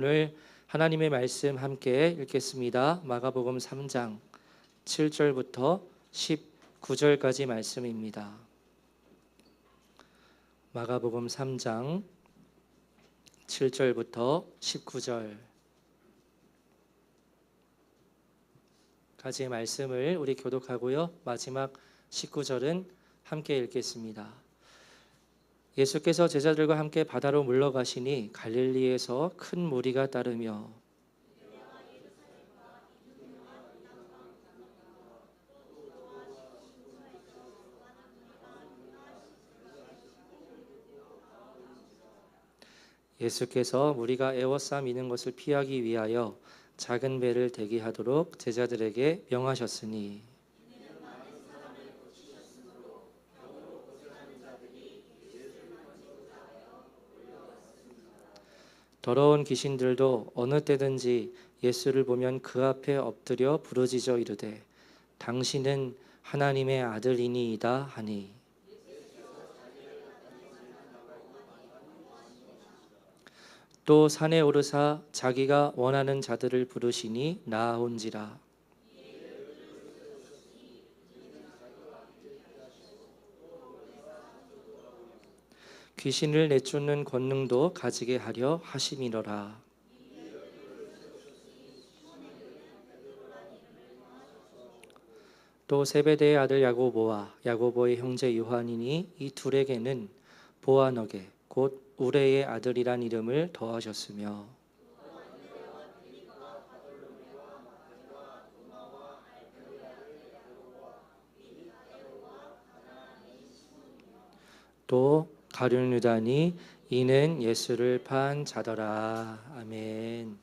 오늘 하나님의 말씀 함께 읽겠습니다. 마가복음 3장 7절부터 19절까지 말씀입니다. 마가복음 3장 7절부터 19절까지의 말씀을 우리 교독하고요. 마지막 19절은 함께 읽겠습니다. 예수께서 제자들과 함께 바다로 물러가시니 갈릴리에서 큰 무리가 따르며 예수께서 무리가 에워싸 미는 것을 피하기 위하여 작은 배를 대기하도록 제자들에게 명하셨으니 더러운 귀신들도 어느 때든지 예수를 보면 그 앞에 엎드려 부르짖어 이르되 당신은 하나님의 아들이니이다 하니 또 산에 오르사 자기가 원하는 자들을 부르시니 나아온지라. 귀신을 내쫓는 권능도 가지게 하려 하심이로라. 또 세베대의 아들 야고보와 야고보의 형제 요한이니 이 둘에게는 보아너게 곧 우레의 아들이란 이름을 더하셨으며 또 가룟 유다니 이는 예수를 판 자더라. 아멘.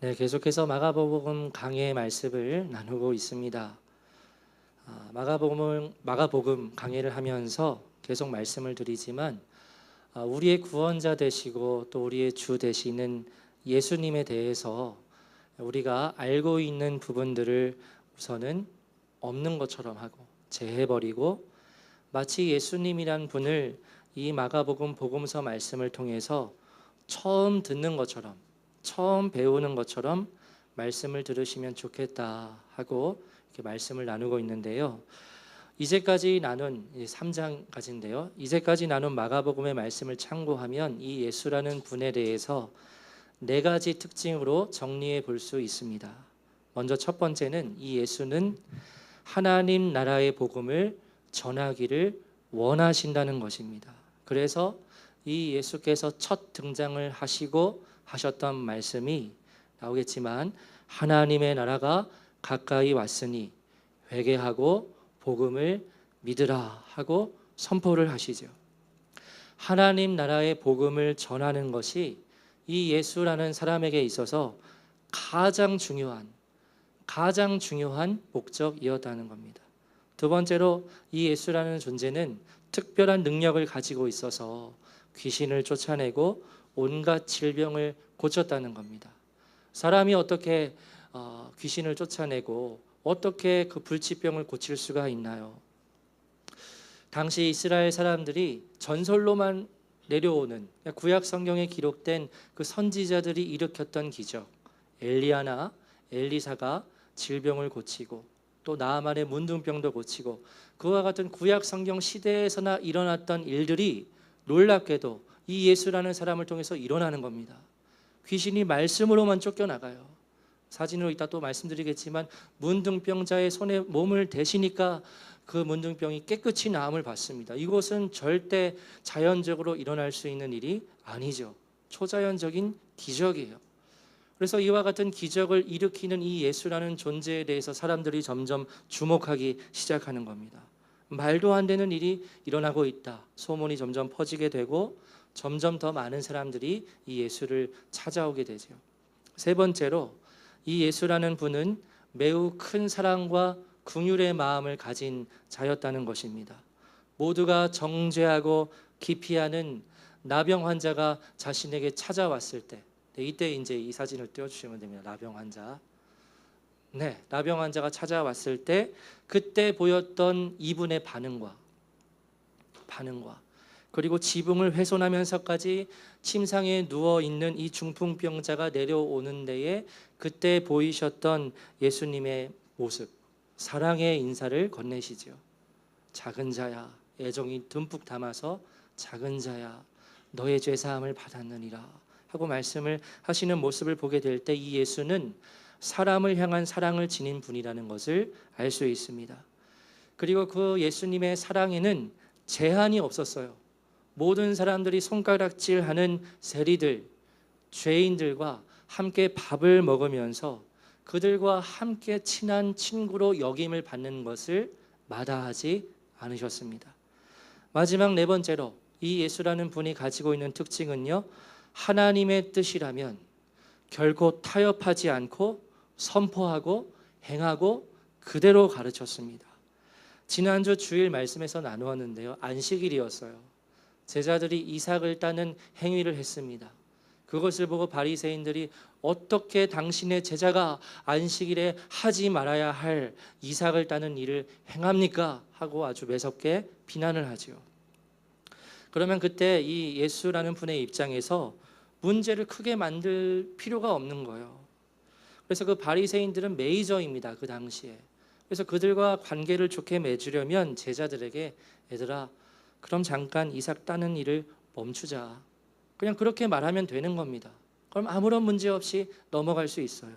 네, 계속해서 마가복음 강해의 말씀을 나누고 있습니다. 마가복음 강해를 하면서 계속 말씀을 드리지만 우리의 구원자 되시고 또 우리의 주 되시는 예수님에 대해서 우리가 알고 있는 부분들을 우선은 없는 것처럼 하고 제해버리고 마치 예수님이란 분을 이 마가복음 복음서 말씀을 통해서 처음 듣는 것처럼 처음 배우는 것처럼 말씀을 들으시면 좋겠다 하고 이렇게 말씀을 나누고 있는데요. 이제까지 나눈 3장까지인데요. 이제까지 나눈 마가복음의 말씀을 참고하면 이 예수라는 분에 대해서 네 가지 특징으로 정리해 볼 수 있습니다. 먼저 첫 번째는 이 예수는 하나님 나라의 복음을 전하기를 원하신다는 것입니다. 그래서 이 예수께서 첫 등장을 하시고 하셨던 말씀이 나오겠지만 하나님의 나라가 가까이 왔으니 회개하고 복음을 믿으라 하고 선포를 하시죠. 하나님 나라의 복음을 전하는 것이 이 예수라는 사람에게 있어서 가장 중요한 목적이었다는 겁니다. 두 번째로 이 예수라는 존재는 특별한 능력을 가지고 있어서 귀신을 쫓아내고 온갖 질병을 고쳤다는 겁니다. 사람이 어떻게 귀신을 쫓아내고 어떻게 그 불치병을 고칠 수가 있나요? 당시 이스라엘 사람들이 전설로만 내려오는 구약 성경에 기록된 그 선지자들이 일으켰던 기적, 엘리야나 엘리사가 질병을 고치고 또 나아만의 문둥병도 고치고 그와 같은 구약 성경 시대에서나 일어났던 일들이 놀랍게도 이 예수라는 사람을 통해서 일어나는 겁니다. 귀신이 말씀으로만 쫓겨나가요. 사진으로 이따 또 말씀드리겠지만 문둥병자의 손에 몸을 대시니까 그 문둥병이 깨끗이 나음을 받습니다. 이것은 절대 자연적으로 일어날 수 있는 일이 아니죠. 초자연적인 기적이에요. 그래서 이와 같은 기적을 일으키는 이 예수라는 존재에 대해서 사람들이 점점 주목하기 시작하는 겁니다. 말도 안 되는 일이 일어나고 있다. 소문이 점점 퍼지게 되고 점점 더 많은 사람들이 이 예수를 찾아오게 되죠. 세 번째로 이 예수라는 분은 매우 큰 사랑과 긍휼의 마음을 가진 자였다는 것입니다. 모두가 정죄하고 기피하는 나병 환자가 자신에게 찾아왔을 때, 이때 이제 이 사진을 띄워주시면 됩니다. 나병 환자. 네, 나병 환자가 찾아왔을 때 그때 보였던 이분의 반응과 그리고 지붕을 훼손하면서까지 침상에 누워있는 이 중풍병자가 내려오는 데에 그때 보이셨던 예수님의 모습, 사랑의 인사를 건네시죠. 작은 자야, 애정이 듬뿍 담아서 작은 자야, 너의 죄사함을 받았느니라 하고 말씀을 하시는 모습을 보게 될 때 이 예수는 사람을 향한 사랑을 지닌 분이라는 것을 알 수 있습니다. 그리고 그 예수님의 사랑에는 제한이 없었어요. 모든 사람들이 손가락질하는 세리들, 죄인들과 함께 밥을 먹으면서 그들과 함께 친한 친구로 여김을 받는 것을 마다하지 않으셨습니다. 마지막 네 번째로 이 예수라는 분이 가지고 있는 특징은요, 하나님의 뜻이라면 결코 타협하지 않고 선포하고 행하고 그대로 가르쳤습니다. 지난주 주일 말씀에서 나누었는데요, 안식일이었어요. 제자들이 이삭을 따는 행위를 했습니다. 그것을 보고 바리새인들이 어떻게 당신의 제자가 안식일에 하지 말아야 할 이삭을 따는 일을 행합니까? 하고 아주 매섭게 비난을 하죠. 그러면 그때 이 예수라는 분의 입장에서 문제를 크게 만들 필요가 없는 거예요. 그래서 그 바리새인들은 메이저입니다, 그 당시에. 그래서 그들과 관계를 좋게 맺으려면 제자들에게, 얘들아, 그럼 잠깐 이삭 따는 일을 멈추자, 그냥 그렇게 말하면 되는 겁니다. 그럼 아무런 문제 없이 넘어갈 수 있어요.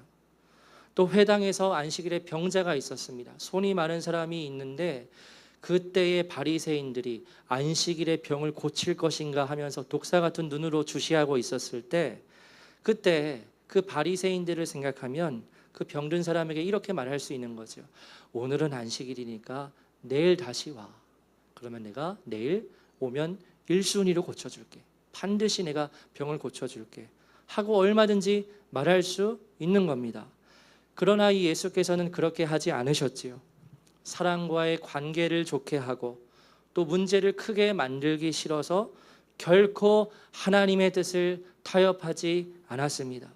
또 회당에서 안식일에 병자가 있었습니다. 손이 마른 사람이 있는데 그때의 바리새인들이 안식일에 병을 고칠 것인가 하면서 독사 같은 눈으로 주시하고 있었을 때, 그때 그 바리새인들을 생각하면 그 병든 사람에게 이렇게 말할 수 있는 거죠. 오늘은 안식일이니까 내일 다시 와. 그러면 내가 내일 오면 1순위로 고쳐줄게. 반드시 내가 병을 고쳐줄게 하고 얼마든지 말할 수 있는 겁니다. 그러나 이 예수께서는 그렇게 하지 않으셨지요. 사람과의 관계를 좋게 하고 또 문제를 크게 만들기 싫어서 결코 하나님의 뜻을 타협하지 않았습니다.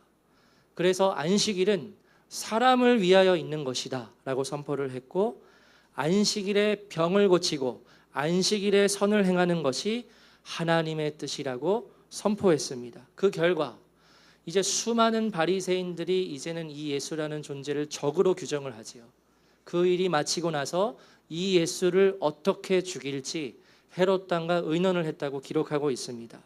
그래서 안식일은 사람을 위하여 있는 것이다 라고 선포를 했고, 안식일에 병을 고치고 안식일에 선을 행하는 것이 하나님의 뜻이라고 선포했습니다. 그 결과 이제 수많은 바리새인들이 이제는 이 예수라는 존재를 적으로 규정을 하지요. 그 일이 마치고 나서 이 예수를 어떻게 죽일지 헤롯 왕과 의논을 했다고 기록하고 있습니다.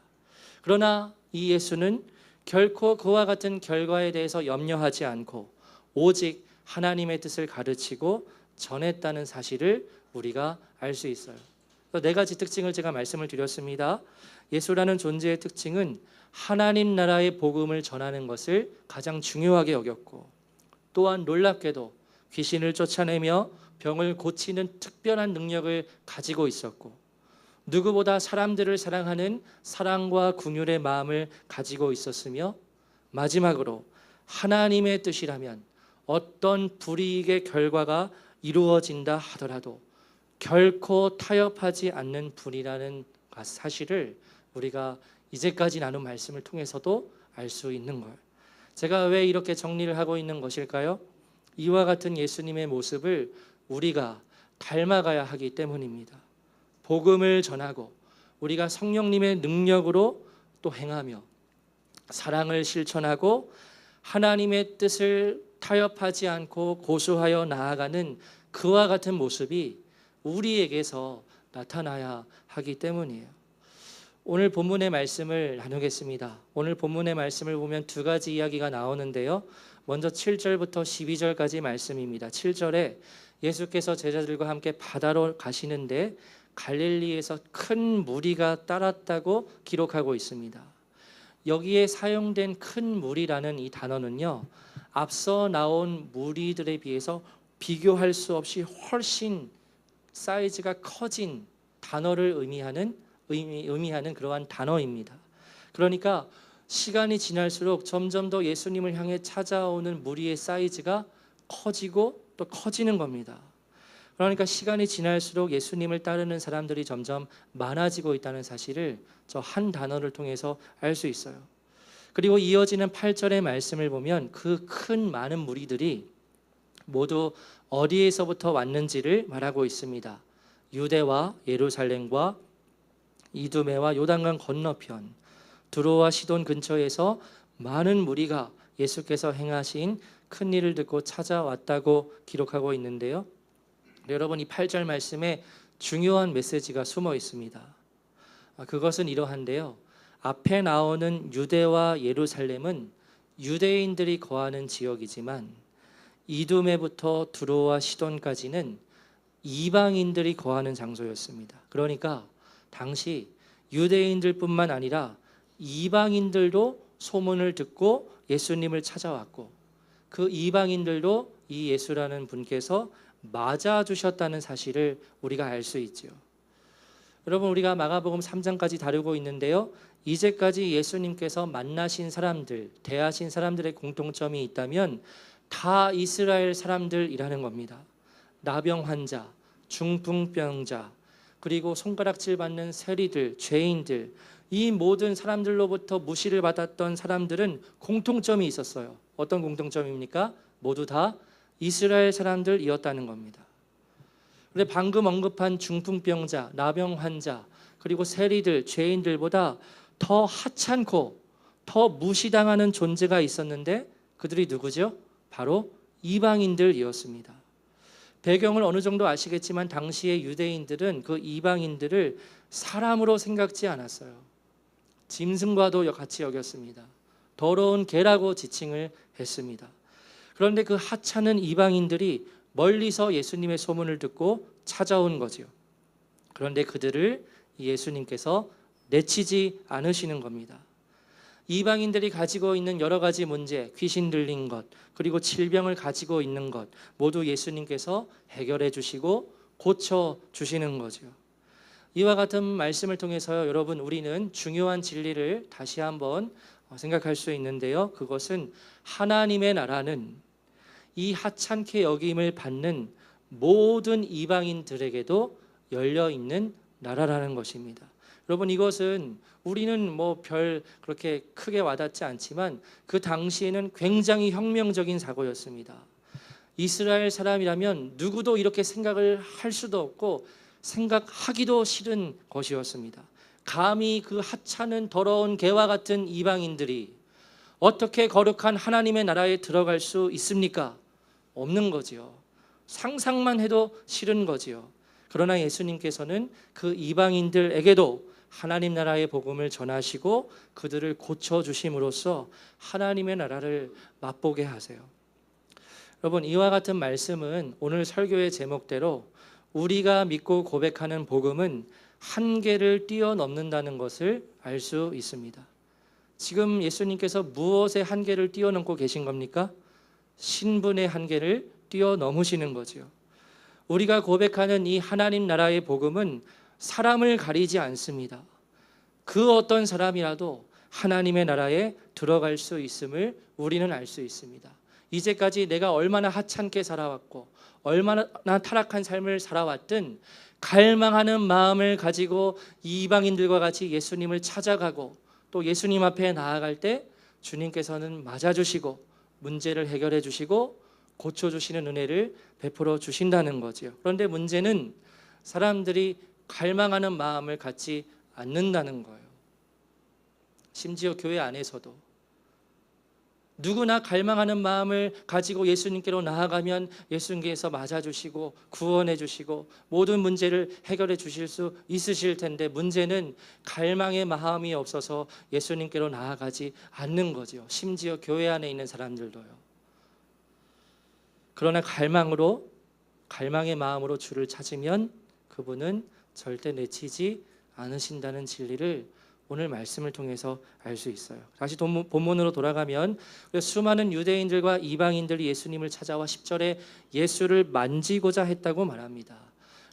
그러나 이 예수는 결코 그와 같은 결과에 대해서 염려하지 않고 오직 하나님의 뜻을 가르치고 전했다는 사실을 우리가 알 수 있어요. 네 가지 특징을 제가 말씀을 드렸습니다. 예수라는 존재의 특징은 하나님 나라의 복음을 전하는 것을 가장 중요하게 여겼고, 또한 놀랍게도 귀신을 쫓아내며 병을 고치는 특별한 능력을 가지고 있었고, 누구보다 사람들을 사랑하는 사랑과 긍휼의 마음을 가지고 있었으며, 마지막으로 하나님의 뜻이라면 어떤 불이익의 결과가 이루어진다 하더라도 결코 타협하지 않는 분이라는 사실을 우리가 이제까지 나눈 말씀을 통해서도 알 수 있는 거예요. 제가 왜 이렇게 정리를 하고 있는 것일까요? 이와 같은 예수님의 모습을 우리가 닮아가야 하기 때문입니다. 복음을 전하고 우리가 성령님의 능력으로 또 행하며 사랑을 실천하고 하나님의 뜻을 타협하지 않고 고수하여 나아가는 그와 같은 모습이 우리에게서 나타나야 하기 때문이에요. 오늘 본문의 말씀을 나누겠습니다. 오늘 본문의 말씀을 보면 두 가지 이야기가 나오는데요. 먼저 7절부터 12절까지 말씀입니다. 7절에 예수께서 제자들과 함께 바다로 가시는데 갈릴리에서 큰 무리가 따랐다고 기록하고 있습니다. 여기에 사용된 큰 무리라는 이 단어는요, 앞서 나온 무리들에 비해서 비교할 수 없이 훨씬 사이즈가 커진 단어를 의미하는 그러한 단어입니다. 그러니까 시간이 지날수록 점점 더 예수님을 향해 찾아오는 무리의 사이즈가 커지고 또 커지는 겁니다. 그러니까 시간이 지날수록 예수님을 따르는 사람들이 점점 많아지고 있다는 사실을 저 한 단어를 통해서 알 수 있어요. 그리고 이어지는 8절의 말씀을 보면 그 큰 많은 무리들이 모두 어디에서부터 왔는지를 말하고 있습니다. 유대와 예루살렘과 이두메와 요단강 건너편 두로와 시돈 근처에서 많은 무리가 예수께서 행하신 큰 일을 듣고 찾아왔다고 기록하고 있는데요. 여러분, 이 8절 말씀에 중요한 메시지가 숨어 있습니다. 그것은 이러한데요. 앞에 나오는 유대와 예루살렘은 유대인들이 거하는 지역이지만 이두메부터 두로와 시돈까지는 이방인들이 거하는 장소였습니다. 그러니까 당시 유대인들뿐만 아니라 이방인들도 소문을 듣고 예수님을 찾아왔고 그 이방인들도 이 예수라는 분께서 맞아주셨다는 사실을 우리가 알 수 있죠. 여러분, 우리가 마가복음 3장까지 다루고 있는데요. 이제까지 예수님께서 만나신 사람들, 대하신 사람들의 공통점이 있다면 다 이스라엘 사람들이라는 겁니다. 나병 환자, 중풍병자, 그리고 손가락질 받는 세리들, 죄인들, 이 모든 사람들로부터 무시를 받았던 사람들은 공통점이 있었어요. 어떤 공통점입니까? 모두 다 이스라엘 사람들이었다는 겁니다. 그런데 방금 언급한 중풍병자, 나병 환자, 그리고 세리들, 죄인들보다 더 하찮고 더 무시당하는 존재가 있었는데 그들이 누구죠? 바로 이방인들이었습니다. 배경을 어느 정도 아시겠지만 당시의 유대인들은 그 이방인들을 사람으로 생각지 않았어요. 짐승과도 같이 여겼습니다. 더러운 개라고 지칭을 했습니다. 그런데 그 하찮은 이방인들이 멀리서 예수님의 소문을 듣고 찾아온 거죠. 그런데 그들을 예수님께서 내치지 않으시는 겁니다. 이방인들이 가지고 있는 여러 가지 문제, 귀신 들린 것, 그리고 질병을 가지고 있는 것 모두 예수님께서 해결해 주시고 고쳐 주시는 거죠. 이와 같은 말씀을 통해서 여러분, 우리는 중요한 진리를 다시 한번 생각할 수 있는데요. 그것은 하나님의 나라는 이 하찮게 여김을 받는 모든 이방인들에게도 열려 있는 나라라는 것입니다. 여러분, 이것은 우리는 별 그렇게 크게 와닿지 않지만 그 당시에는 굉장히 혁명적인 사고였습니다. 이스라엘 사람이라면 누구도 이렇게 생각을 할 수도 없고 생각하기도 싫은 것이었습니다. 감히 그 하찮은 더러운 개와 같은 이방인들이 어떻게 거룩한 하나님의 나라에 들어갈 수 있습니까? 없는 거지요. 상상만 해도 싫은 거지요. 그러나 예수님께서는 그 이방인들에게도 하나님 나라의 복음을 전하시고 그들을 고쳐주심으로써 하나님의 나라를 맛보게 하세요. 여러분, 이와 같은 말씀은 오늘 설교의 제목대로 우리가 믿고 고백하는 복음은 한계를 뛰어넘는다는 것을 알 수 있습니다. 지금 예수님께서 무엇의 한계를 뛰어넘고 계신 겁니까? 신분의 한계를 뛰어넘으시는 거죠. 우리가 고백하는 이 하나님 나라의 복음은 사람을 가리지 않습니다. 그 어떤 사람이라도 하나님의 나라에 들어갈 수 있음을 우리는 알 수 있습니다. 이제까지 내가 얼마나 하찮게 살아왔고 얼마나 타락한 삶을 살아왔든 갈망하는 마음을 가지고 이방인들과 같이 예수님을 찾아가고 또 예수님 앞에 나아갈 때 주님께서는 맞아주시고 문제를 해결해 주시고 고쳐주시는 은혜를 베풀어 주신다는 거죠. 그런데 문제는 사람들이 갈망하는 마음을 갖지 않는다는 거예요. 심지어 교회 안에서도 누구나 갈망하는 마음을 가지고 예수님께로 나아가면 예수님께서 맞아주시고 구원해 주시고 모든 문제를 해결해 주실 수 있으실 텐데 문제는 갈망의 마음이 없어서 예수님께로 나아가지 않는 거죠. 심지어 교회 안에 있는 사람들도요. 그러나 갈망의 마음으로 주를 찾으면 그분은 절대 내치지 않으신다는 진리를 오늘 말씀을 통해서 알 수 있어요. 다시 본문으로 돌아가면 수많은 유대인들과 이방인들이 예수님을 찾아와 10절에 예수를 만지고자 했다고 말합니다.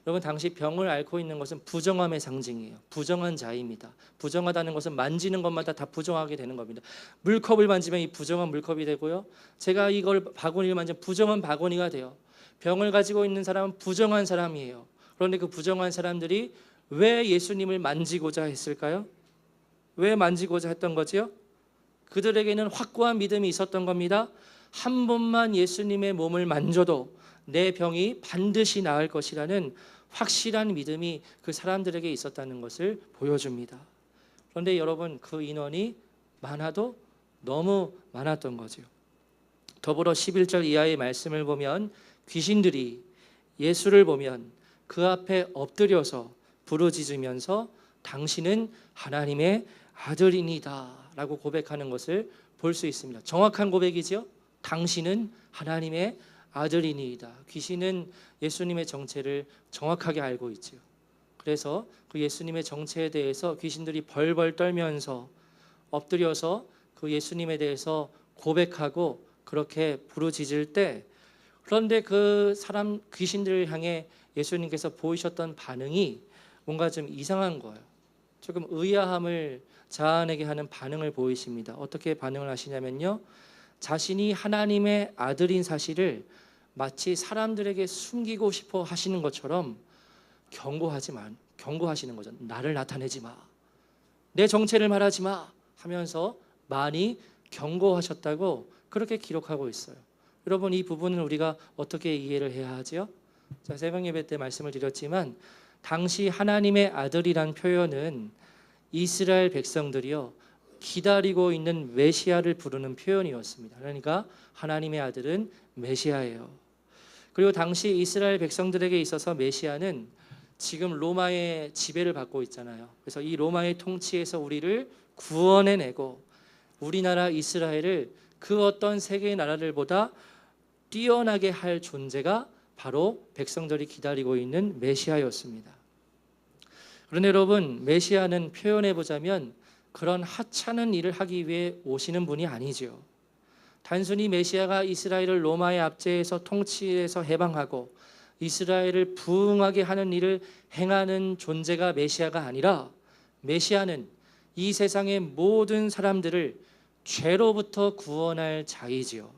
여러분, 당시 병을 앓고 있는 것은 부정함의 상징이에요. 부정한 자입니다. 부정하다는 것은 만지는 것마다 다 부정하게 되는 겁니다. 물컵을 만지면 이 부정한 물컵이 되고요. 제가 이걸 바구니를 만지면 부정한 바구니가 돼요. 병을 가지고 있는 사람은 부정한 사람이에요. 그런데 그 부정한 사람들이 왜 예수님을 만지고자 했을까요? 왜 만지고자 했던 거지요? 그들에게는 확고한 믿음이 있었던 겁니다. 한 번만 예수님의 몸을 만져도 내 병이 반드시 나을 것이라는 확실한 믿음이 그 사람들에게 있었다는 것을 보여줍니다. 그런데 여러분, 그 인원이 많아도 너무 많았던 거죠. 더불어 11절 이하의 말씀을 보면 귀신들이 예수를 보면 그 앞에 엎드려서 부르짖으면서 당신은 하나님의 아들이니다 라고 고백하는 것을 볼 수 있습니다. 정확한 고백이죠. 당신은 하나님의 아들이니이다. 귀신은 예수님의 정체를 정확하게 알고 있죠. 그래서 그 예수님의 정체에 대해서 귀신들이 벌벌 떨면서 엎드려서 그 예수님에 대해서 고백하고 그렇게 부르짖을 때, 그런데 그 사람 귀신들을 향해 예수님께서 보이셨던 반응이 뭔가 좀 이상한 거예요. 조금 의아함을 자아내게 하는 반응을 보이십니다. 어떻게 반응을 하시냐면요, 자신이 하나님의 아들인 사실을 마치 사람들에게 숨기고 싶어 하시는 것처럼 경고하시는 거죠. 나를 나타내지 마, 내 정체를 말하지 마 하면서 많이 경고하셨다고 그렇게 기록하고 있어요. 여러분, 이 부분은 우리가 어떻게 이해를 해야 하죠? 자, 새벽 예배 때 말씀을 드렸지만 당시 하나님의 아들이란 표현은 이스라엘 백성들이요 기다리고 있는 메시아를 부르는 표현이었습니다. 그러니까 하나님의 아들은 메시아예요. 그리고 당시 이스라엘 백성들에게 있어서 메시아는 지금 로마의 지배를 받고 있잖아요. 그래서 이 로마의 통치에서 우리를 구원해내고 우리나라 이스라엘을 그 어떤 세계의 나라들보다 뛰어나게 할 존재가 바로 백성들이 기다리고 있는 메시아였습니다. 그런데 여러분, 메시아는 표현해 보자면 그런 하찮은 일을 하기 위해 오시는 분이 아니죠. 단순히 메시아가 이스라엘을 로마의 압제에서 통치에서 해방하고 이스라엘을 부흥하게 하는 일을 행하는 존재가 메시아가 아니라, 메시아는 이 세상의 모든 사람들을 죄로부터 구원할 자이지요.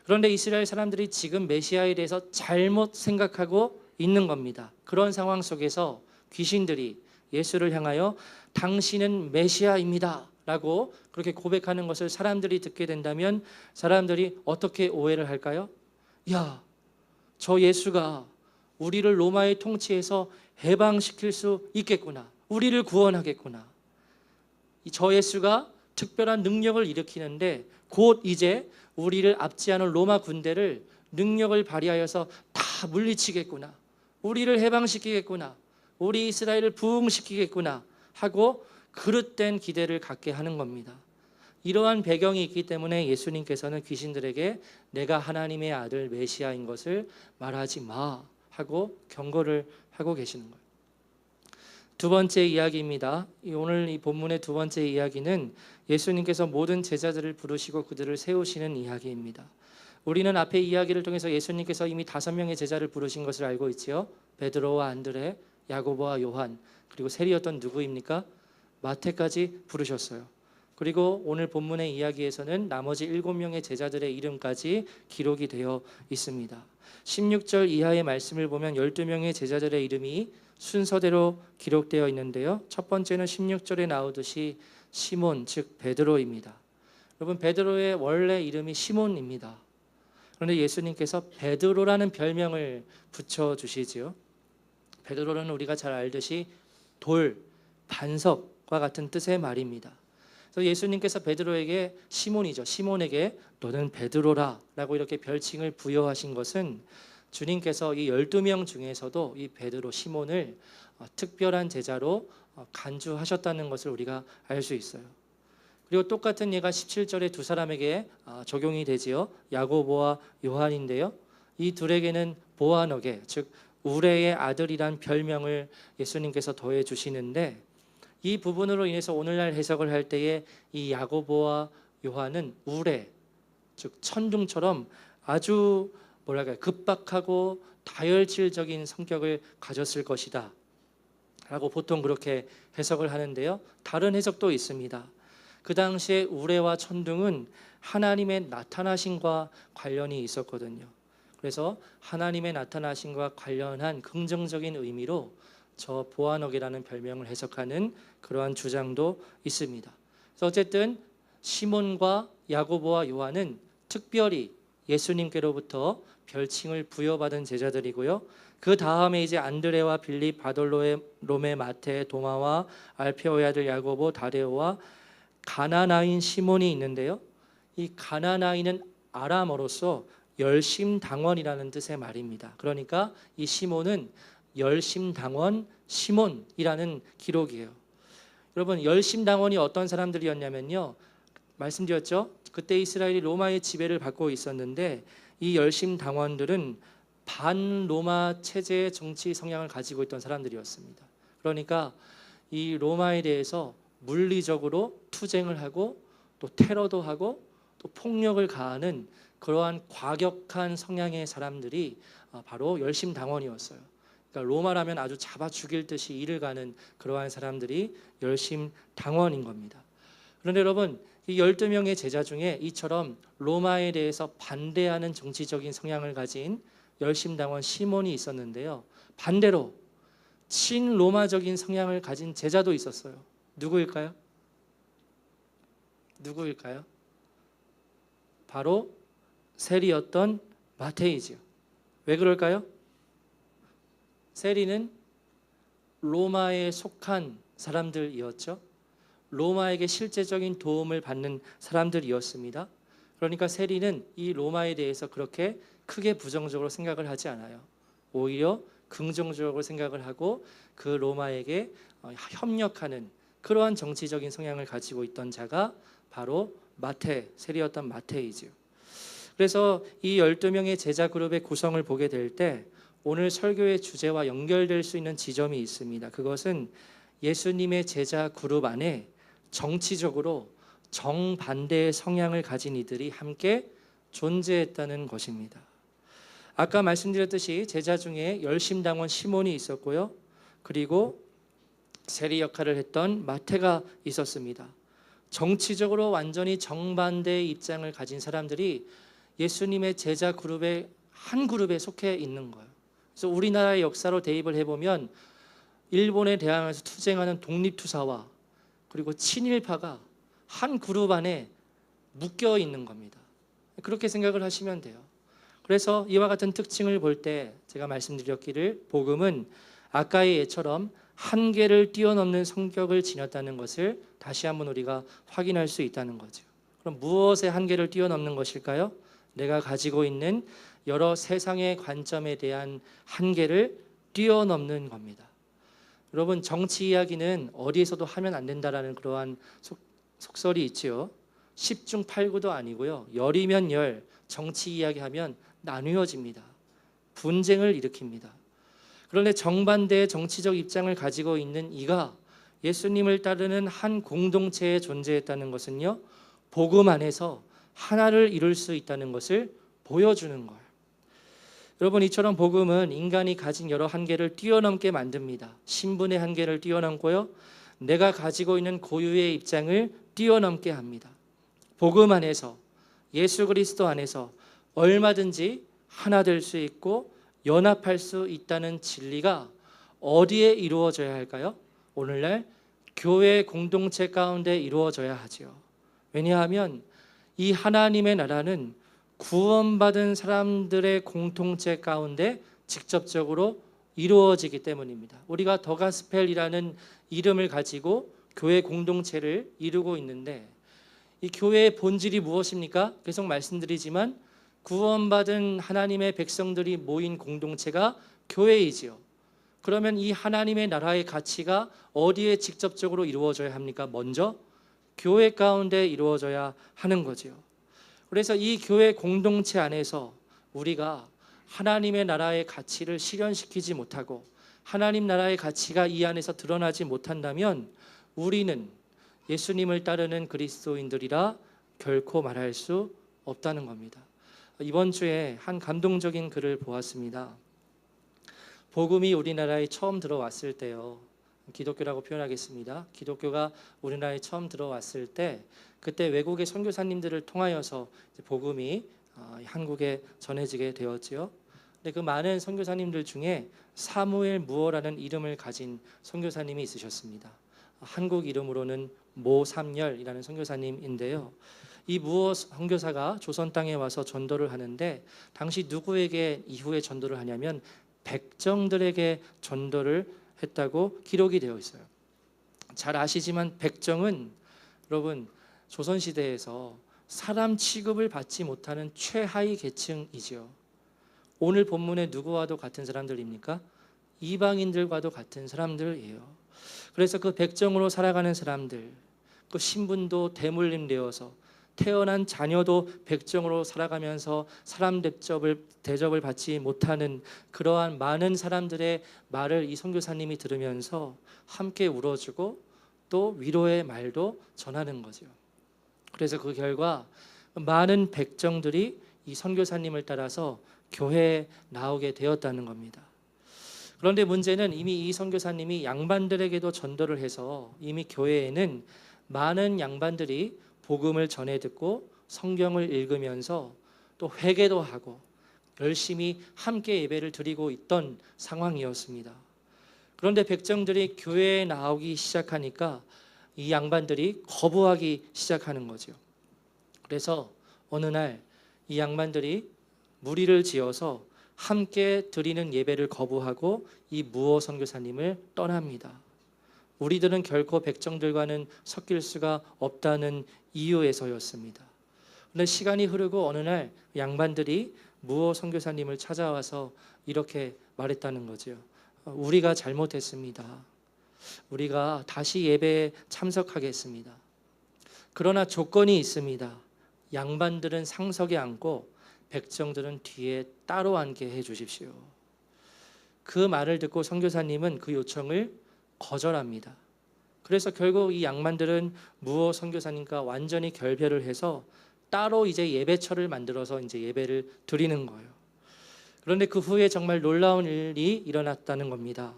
그런데 이스라엘 사람들이 지금 메시아에 대해서 잘못 생각하고 있는 겁니다. 그런 상황 속에서 귀신들이 예수를 향하여 당신은 메시아입니다 라고 그렇게 고백하는 것을 사람들이 듣게 된다면 사람들이 어떻게 오해를 할까요? 야, 저 예수가 우리를 로마의 통치에서 해방시킬 수 있겠구나, 우리를 구원하겠구나, 저 예수가 특별한 능력을 일으키는데 곧 이제 우리를 압제하는 로마 군대를 능력을 발휘하여서 다 물리치겠구나, 우리를 해방시키겠구나, 우리 이스라엘을 부흥시키겠구나 하고 그릇된 기대를 갖게 하는 겁니다. 이러한 배경이 있기 때문에 예수님께서는 귀신들에게 내가 하나님의 아들 메시아인 것을 말하지 마 하고 경고를 하고 계시는 거예요. 두 번째 이야기입니다. 오늘 이 본문의 두 번째 이야기는 예수님께서 모든 제자들을 부르시고 그들을 세우시는 이야기입니다. 우리는 앞의 이야기를 통해서 예수님께서 이미 5명의 제자를 부르신 것을 알고 있지요. 베드로와 안드레, 야고보와 요한, 그리고 세리였던 누구입니까? 마태까지 부르셨어요. 그리고 오늘 본문의 이야기에서는 나머지 7명의 제자들의 이름까지 기록이 되어 있습니다. 16절 이하의 말씀을 보면 12명의 제자들의 이름이 순서대로 기록되어 있는데요. 첫 번째는 16절에 나오듯이 시몬, 즉 베드로입니다. 여러분, 베드로의 원래 이름이 시몬입니다. 그런데 예수님께서 베드로라는 별명을 붙여주시지요. 베드로는 우리가 잘 알듯이 돌, 반석과 같은 뜻의 말입니다. 그래서 예수님께서 베드로에게 시몬이죠. 시몬에게 너는 베드로라 라고 이렇게 별칭을 부여하신 것은 주님께서 이 12명 중에서도 이 베드로 시몬을 특별한 제자로 간주하셨다는 것을 우리가 알 수 있어요. 그리고 똑같은 예가 17절에 두 사람에게 적용이 되지요. 야고보와 요한인데요. 이 둘에게는 보아너게, 즉 우레의 아들이란 별명을 예수님께서 더해 주시는데, 이 부분으로 인해서 오늘날 해석을 할 때에 이 야고보와 요한은 우레, 즉 천둥처럼 아주 급박하고 다혈질적인 성격을 가졌을 것이다 라고 보통 그렇게 해석을 하는데요. 다른 해석도 있습니다. 그 당시에 우레와 천둥은 하나님의 나타나심과 관련이 있었거든요. 그래서 하나님의 나타나심과 관련한 긍정적인 의미로 저 보아너게라는 별명을 해석하는 그러한 주장도 있습니다. 그래서 어쨌든 시몬과 야고보와 요한은 특별히 예수님께로부터 별칭을 부여받은 제자들이고요. 그 다음에 이제 안드레와 빌립, 바돌로메, 마테, 도마와 알페오의 아들 야고보, 다레오와 가나나인 시몬이 있는데요. 이 가나나인은 아람어로서 열심당원이라는 뜻의 말입니다. 그러니까 이 시몬은 열심당원 시몬이라는 기록이에요. 여러분, 열심당원이 어떤 사람들이었냐면요, 말씀드렸죠. 그때 이스라엘이 로마의 지배를 받고 있었는데 이 열심당원들은 반로마 체제의 정치 성향을 가지고 있던 사람들이었습니다. 그러니까 이 로마에 대해서 물리적으로 투쟁을 하고 또 테러도 하고 또 폭력을 가하는 그러한 과격한 성향의 사람들이 바로 열심당원이었어요. 그러니까 로마라면 아주 잡아 죽일 듯이 일을 가는 그러한 사람들이 열심당원인 겁니다. 그런데 여러분, 이 12명의 제자 중에 이처럼 로마에 대해서 반대하는 정치적인 성향을 가진 열심당원 시몬이 있었는데요. 반대로 친로마적인 성향을 가진 제자도 있었어요. 누구일까요? 누구일까요? 바로 세리였던 마테이지요. 왜 그럴까요? 세리는 로마에 속한 사람들이었죠. 로마에게 실제적인 도움을 받는 사람들이었습니다. 그러니까 세리는 이 로마에 대해서 그렇게 크게 부정적으로 생각을 하지 않아요. 오히려 긍정적으로 생각을 하고 그 로마에게 협력하는 그러한 정치적인 성향을 가지고 있던 자가 바로 세리였던 마테이지요. 그래서 이 12명의 제자 그룹의 구성을 보게 될 때 오늘 설교의 주제와 연결될 수 있는 지점이 있습니다. 그것은 예수님의 제자 그룹 안에 정치적으로 정반대의 성향을 가진 이들이 함께 존재했다는 것입니다. 아까 말씀드렸듯이 제자 중에 열심당원 시몬이 있었고요. 그리고 세리 역할을 했던 마태가 있었습니다. 정치적으로 완전히 정반대의 입장을 가진 사람들이 예수님의 제자 그룹의 한 그룹에 속해 있는 거예요. 그래서 우리나라의 역사로 대입을 해보면 일본에 대항해서 투쟁하는 독립투사와 그리고 친일파가 한 그룹 안에 묶여 있는 겁니다. 그렇게 생각을 하시면 돼요. 그래서 이와 같은 특징을 볼 때 제가 말씀드렸기를 복음은 아까의 예처럼 한계를 뛰어넘는 성격을 지녔다는 것을 다시 한번 우리가 확인할 수 있다는 거죠. 그럼 무엇의 한계를 뛰어넘는 것일까요? 내가 가지고 있는 여러 세상의 관점에 대한 한계를 뛰어넘는 겁니다. 여러분, 정치 이야기는 어디에서도 하면 안 된다라는 그러한 속설이 있지요. 10중 8구도 아니고요. 열이면 열, 정치 이야기하면 나누어집니다. 분쟁을 일으킵니다. 그런데 정반대의 정치적 입장을 가지고 있는 이가 예수님을 따르는 한 공동체에 존재했다는 것은요, 복음 안에서 하나를 이룰 수 있다는 것을 보여주는 거예요. 여러분, 이처럼 복음은 인간이 가진 여러 한계를 뛰어넘게 만듭니다. 신분의 한계를 뛰어넘고요, 내가 가지고 있는 고유의 입장을 뛰어넘게 합니다. 복음 안에서, 예수 그리스도 안에서 얼마든지 하나 될 수 있고 연합할 수 있다는 진리가 어디에 이루어져야 할까요? 오늘날 교회 공동체 가운데 이루어져야 하죠. 왜냐하면 이 하나님의 나라는 구원받은 사람들의 공동체 가운데 직접적으로 이루어지기 때문입니다. 우리가 더 가스펠이라는 이름을 가지고 교회 공동체를 이루고 있는데 이 교회의 본질이 무엇입니까? 계속 말씀드리지만 구원받은 하나님의 백성들이 모인 공동체가 교회이지요. 그러면 이 하나님의 나라의 가치가 어디에 직접적으로 이루어져야 합니까? 먼저 교회 가운데 이루어져야 하는 거죠. 그래서 이 교회 공동체 안에서 우리가 하나님의 나라의 가치를 실현시키지 못하고 하나님 나라의 가치가 이 안에서 드러나지 못한다면 우리는 예수님을 따르는 그리스도인들이라 결코 말할 수 없다는 겁니다. 이번 주에 한 감동적인 글을 보았습니다. 복음이 우리나라에 처음 들어왔을 때요, 기독교라고 표현하겠습니다. 기독교가 우리나라에 처음 들어왔을 때 그때 외국의 선교사님들을 통하여서 복음이 한국에 전해지게 되었지요. 근데 그 많은 선교사님들 중에 사무엘 무어라는 이름을 가진 선교사님이 있으셨습니다. 한국 이름으로는 모삼열이라는 선교사님인데요. 이 무호 선교사가 조선 땅에 와서 전도를 하는데 당시 누구에게 이후에 전도를 하냐면 백정들에게 전도를 했다고 기록이 되어 있어요. 잘 아시지만 백정은 여러분 조선시대에서 사람 취급을 받지 못하는 최하위 계층이지요. 오늘 본문의 누구와도 같은 사람들입니까? 이방인들과도 같은 사람들이에요. 그래서 그 백정으로 살아가는 사람들, 그 신분도 대물림 되어서 태어난 자녀도 백정으로 살아가면서 사람 대접을 받지 못하는 그러한 많은 사람들의 말을 이 선교사님이 들으면서 함께 울어주고 또 위로의 말도 전하는 거죠. 그래서 그 결과 많은 백정들이 이 선교사님을 따라서 교회에 나오게 되었다는 겁니다. 그런데 문제는 이미 이 선교사님이 양반들에게도 전도를 해서 이미 교회에는 많은 양반들이 복음을 전해 듣고 성경을 읽으면서 또 회개도 하고 열심히 함께 예배를 드리고 있던 상황이었습니다. 그런데 백정들이 교회에 나오기 시작하니까 이 양반들이 거부하기 시작하는 거죠. 그래서 어느 날 이 양반들이 무리를 지어서 함께 드리는 예배를 거부하고 이 무호 선교사님을 떠납니다. 우리들은 결코 백정들과는 섞일 수가 없다는 이유에서였습니다. 그런데 시간이 흐르고 어느 날 양반들이 무호 선교사님을 찾아와서 이렇게 말했다는 거죠. 우리가 잘못했습니다. 우리가 다시 예배에 참석하겠습니다. 그러나 조건이 있습니다. 양반들은 상석에 앉고 백정들은 뒤에 따로 앉게 해 주십시오. 그 말을 듣고 선교사님은 그 요청을 거절합니다. 그래서 결국 이 양반들은 무호 선교사님과 완전히 결별을 해서 따로 이제 예배처를 만들어서 이제 예배를 드리는 거예요. 그런데 그 후에 정말 놀라운 일이 일어났다는 겁니다.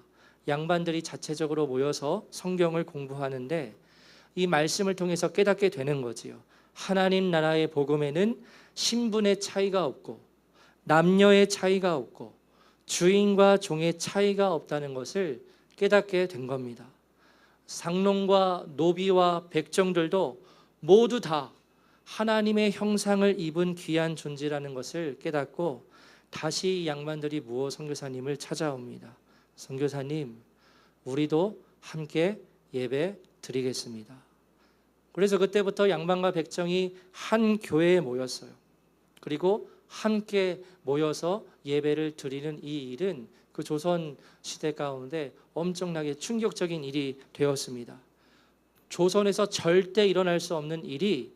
양반들이 자체적으로 모여서 성경을 공부하는데 이 말씀을 통해서 깨닫게 되는 거지요. 하나님 나라의 복음에는 신분의 차이가 없고 남녀의 차이가 없고 주인과 종의 차이가 없다는 것을 깨닫게 된 겁니다. 상농과 노비와 백정들도 모두 다 하나님의 형상을 입은 귀한 존재라는 것을 깨닫고 다시 양반들이 무호 선교사님을 찾아옵니다. 선교사님, 우리도 함께 예배 드리겠습니다. 그래서 그때부터 양반과 백정이 한 교회에 모였어요. 그리고 함께 모여서 예배를 드리는 이 일은 그 조선 시대 가운데 엄청나게 충격적인 일이 되었습니다. 조선에서 절대 일어날 수 없는 일이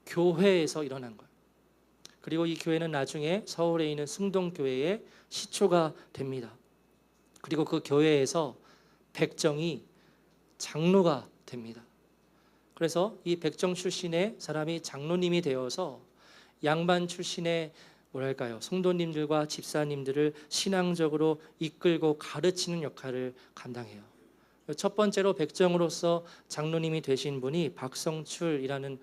교회에서 일어난 거예요. 그리고 이 교회는 나중에 서울에 있는 승동교회의 시초가 됩니다. 그리고 그 교회에서 백정이 장로가 됩니다. 그래서 이 백정 출신의 사람이 장로님이 되어서 양반 출신의 성도님들과 집사님들을 신앙적으로 이끌고 가르치는 역할을 감당해요. 첫 번째로 백정으로서 장로님이 되신 분이 박성출이라는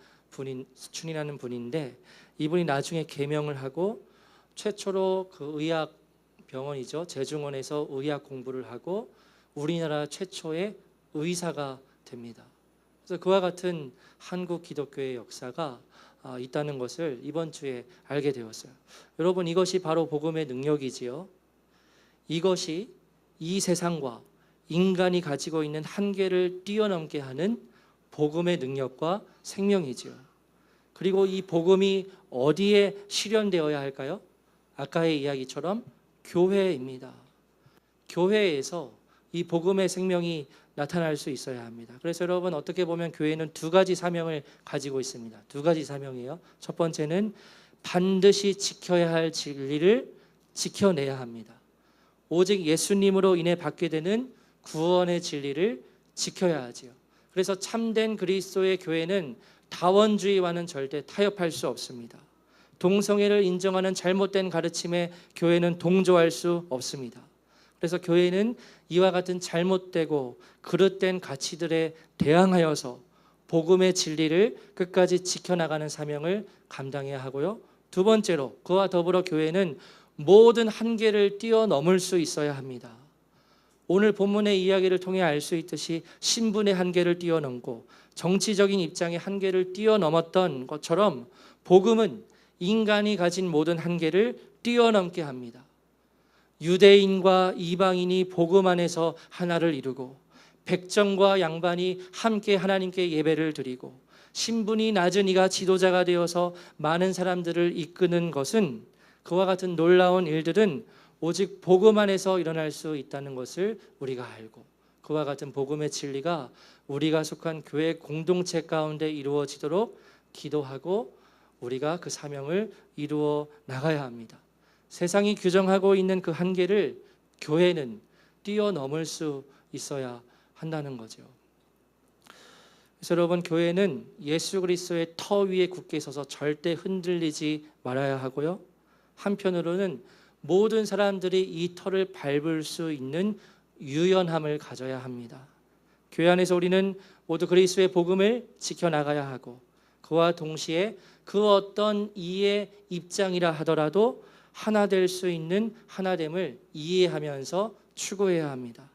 분인데 이분이 나중에 계명을 하고 최초로 그 의학 병원이죠. 제중원에서 의학 공부를 하고 우리나라 최초의 의사가 됩니다. 그래서 그와 같은 한국 기독교의 역사가 있다는 것을 이번 주에 알게 되었어요. 여러분, 이것이 바로 복음의 능력이지요. 이것이 이 세상과 인간이 가지고 있는 한계를 뛰어넘게 하는 복음의 능력과 생명이지요. 그리고 이 복음이 어디에 실현되어야 할까요? 아까의 이야기처럼 교회입니다. 교회에서 이 복음의 생명이 나타날 수 있어야 합니다. 그래서 여러분, 어떻게 보면 교회는 두 가지 사명을 가지고 있습니다. 두 가지 사명이에요. 첫 번째는 반드시 지켜야 할 진리를 지켜내야 합니다. 오직 예수님으로 인해 받게 되는 구원의 진리를 지켜야 하지요. 그래서 참된 그리스도의 교회는 다원주의와는 절대 타협할 수 없습니다. 동성애를 인정하는 잘못된 가르침에 교회는 동조할 수 없습니다. 그래서 교회는 이와 같은 잘못되고 그릇된 가치들에 대항하여서 복음의 진리를 끝까지 지켜나가는 사명을 감당해야 하고요. 두 번째로, 그와 더불어 교회는 모든 한계를 뛰어넘을 수 있어야 합니다. 오늘 본문의 이야기를 통해 알 수 있듯이 신분의 한계를 뛰어넘고 정치적인 입장의 한계를 뛰어넘었던 것처럼 복음은 인간이 가진 모든 한계를 뛰어넘게 합니다. 유대인과 이방인이 복음 안에서 하나를 이루고 백정과 양반이 함께 하나님께 예배를 드리고 신분이 낮은 이가 지도자가 되어서 많은 사람들을 이끄는 것은, 그와 같은 놀라운 일들은 오직 복음 안에서 일어날 수 있다는 것을 우리가 알고, 그와 같은 복음의 진리가 우리가 속한 교회 공동체 가운데 이루어지도록 기도하고 우리가 그 사명을 이루어 나가야 합니다. 세상이 규정하고 있는 그 한계를 교회는 뛰어넘을 수 있어야 한다는 거죠. 그래서 여러분, 교회는 예수 그리스도의 터 위에 굳게 서서 절대 흔들리지 말아야 하고요. 한편으로는 모든 사람들이 이 터를 밟을 수 있는 유연함을 가져야 합니다. 교회 안에서 우리는 모두 그리스도의 복음을 지켜나가야 하고, 그와 동시에 그 어떤 이의 입장이라 하더라도 하나 될 수 있는 하나됨을 이해하면서 추구해야 합니다.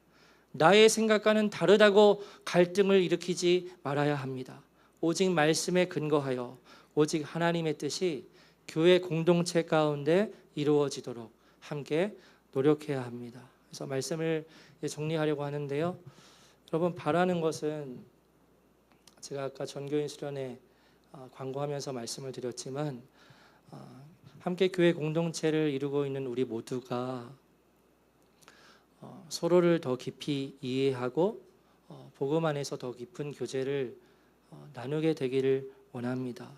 나의 생각과는 다르다고 갈등을 일으키지 말아야 합니다. 오직 말씀에 근거하여 오직 하나님의 뜻이 교회 공동체 가운데 이루어지도록 함께 노력해야 합니다. 그래서 말씀을 정리하려고 하는데요. 여러분, 바라는 것은 제가 아까 전교인 수련회 광고하면서 말씀을 드렸지만, 함께 교회 공동체를 이루고 있는 우리 모두가 서로를 더 깊이 이해하고 복음 안에서 더 깊은 교제를 나누게 되기를 원합니다.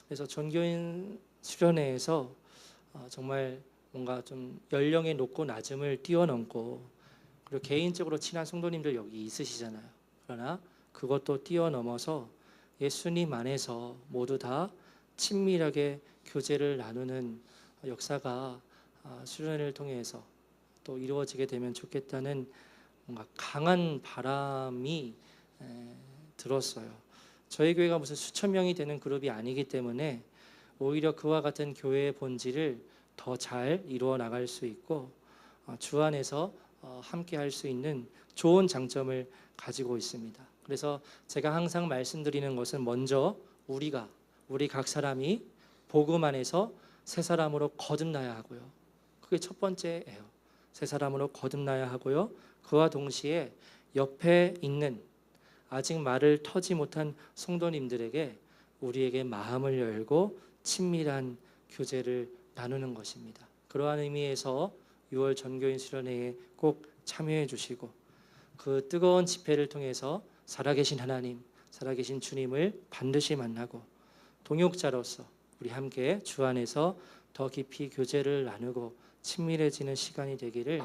그래서 전교인 수련회에서 정말 뭔가 좀 연령의 높고 낮음을 뛰어넘고, 그리고 개인적으로 친한 성도님들 여기 있으시잖아요. 그러나 그것도 뛰어넘어서 예수님 안에서 모두 다 친밀하게 교제를 나누는 역사가 수련회를 통해서 또 이루어지게 되면 좋겠다는 뭔가 강한 바람이 들었어요. 저희 교회가 무슨 수천 명이 되는 그룹이 아니기 때문에 오히려 그와 같은 교회의 본질을 더 잘 이루어 나갈 수 있고 주 안에서 함께 할 수 있는 좋은 장점을 가지고 있습니다. 그래서 제가 항상 말씀드리는 것은, 먼저 우리 각 사람이 복음 안에서 새 사람으로 거듭나야 하고요. 그게 첫 번째예요. 새 사람으로 거듭나야 하고요. 그와 동시에 옆에 있는 아직 말을 터지 못한 성도님들에게 우리에게 마음을 열고 친밀한 교제를 나누는 것입니다. 그러한 의미에서 6월 전교인 수련회에 꼭 참여해 주시고, 그 뜨거운 집회를 통해서 살아계신 하나님, 살아계신 주님을 반드시 만나고 동역자로서 우리 함께 주 안에서 더 깊이 교제를 나누고 친밀해지는 시간이 되기를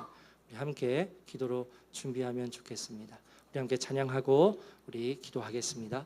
우리 함께 기도로 준비하면 좋겠습니다. 우리 함께 찬양하고 우리 기도하겠습니다.